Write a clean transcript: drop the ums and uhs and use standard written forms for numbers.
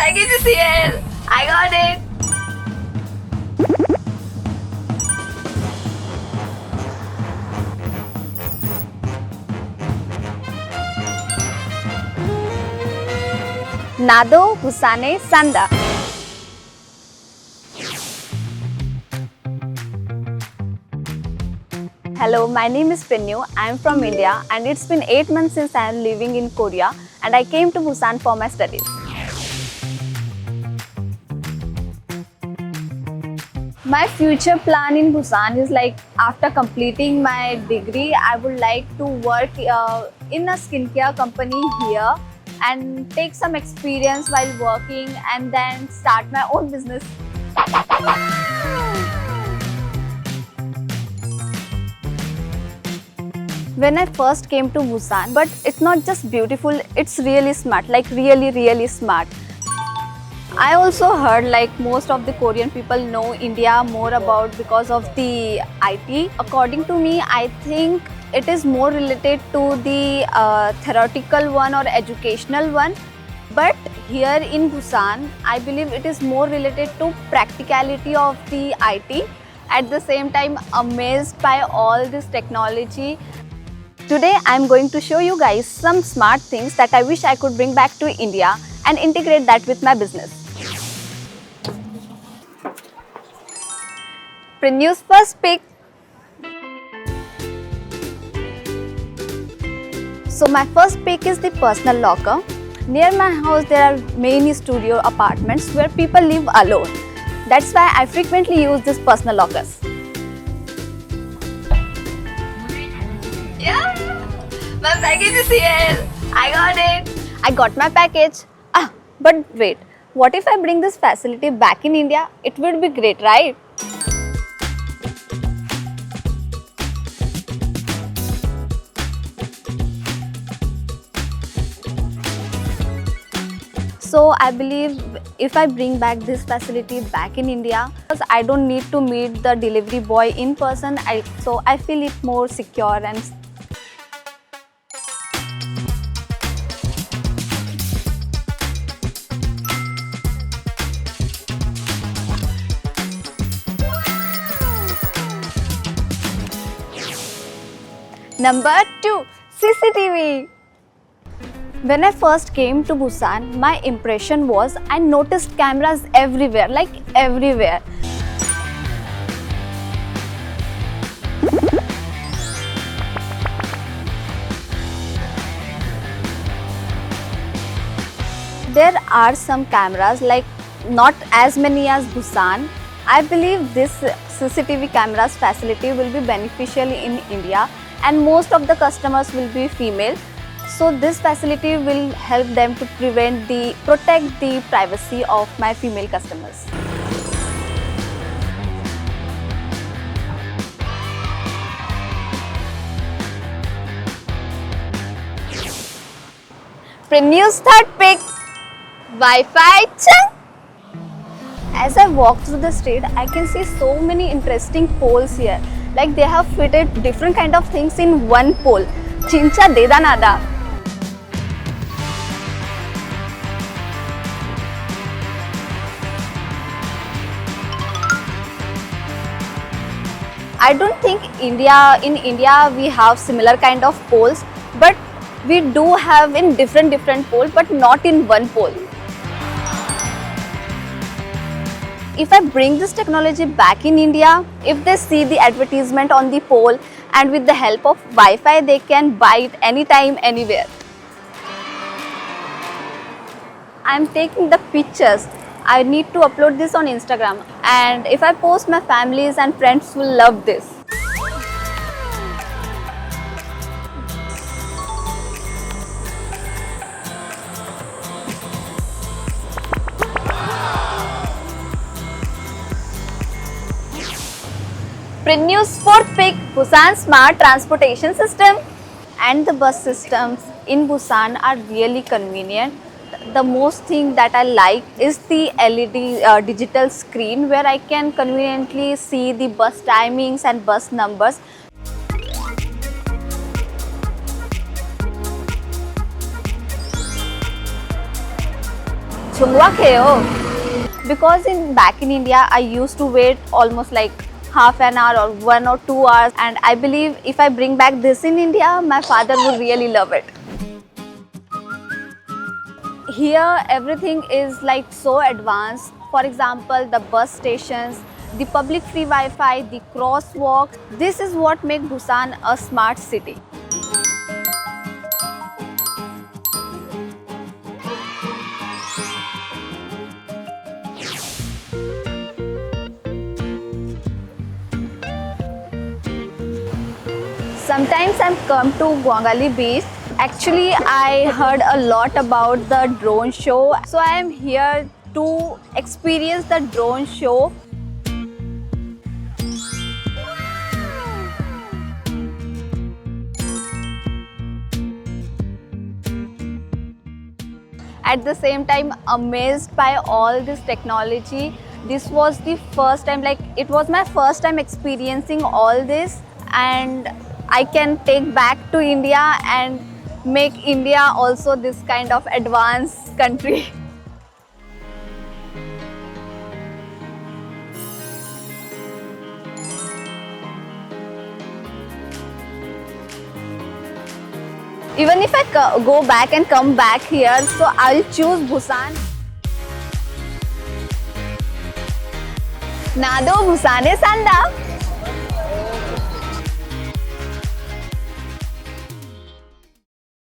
package is here. I got it. Nado Husane Sanda. Hello, my name is Prinyu. I am from India and it's been 8 months since I am living in Korea and I came to Busan for my studies. My future plan in Busan is like after completing my degree, I would like to work in a skincare company here and take some experience while working and then start my own business. When I first came to Busan, but it's not just beautiful, it's really smart, like really smart. I also heard like most of the Korean people know India more about because of the IT. According to me, I think it is more related to the theoretical one or educational one. But here in Busan, I believe it is more related to practicality of the IT. At the same time, amazed by all this technology. Today, I am going to show you guys some smart things that I wish I could bring back to India and integrate that with my business. Prinyu's first pick. So my first pick is the personal locker. Near my house there are many studio apartments where people live alone. That's why I frequently use these personal lockers. Yeah, my package is here. I got it. I got my package. But wait, what if I bring this facility back in India? It would be great, right? So I believe if I bring back this facility back in India, because I don't need to meet the delivery boy in person, so I feel it more secure and Number 2, CCTV. When I first came to Busan, my impression was I noticed cameras everywhere, like everywhere. There are some cameras, like not as many as Busan. I believe this CCTV cameras facility will be beneficial in India and most of the customers will be female. So this facility will help them to protect the privacy of my female customers. Prinyu's third pick, Wi-Fi Chung. As I walk through the street, I can see so many interesting poles here. Like they have fitted different kind of things in one pole. Chincha deda nada. I don't think in India we have similar kind of poles, but we do have in different pole, but not in one pole. If I bring this technology back in India, if they see the advertisement on the pole and with the help of Wi-Fi, they can buy it anytime, anywhere. I'm taking the pictures. I need to upload this on Instagram, and if I post, my families and friends will love this. Prinyu's fourth pick, Busan Smart Transportation System. And the bus systems in Busan are really convenient. The most thing that I like is the LED digital screen where I can conveniently see the bus timings and bus numbers. Chungwa kheo. Because back in India, I used to wait almost like half an hour or 1 or 2 hours, and I believe if I bring back this in India, my father would really love it. Here, everything is like so advanced. For example, the bus stations, the public free Wi-Fi, the crosswalks. This is what makes Busan a smart city. Sometimes I've come to Gwangali beach. Actually, I heard a lot about the drone show. So I am here to experience the drone show. At the same time, amazed by all this technology. This was the first time, like it was my first time experiencing all this, and I can take back to India and make India also this kind of advanced country. Even if I go back and come back here, so I'll choose Busan. Nado Busane Sanda.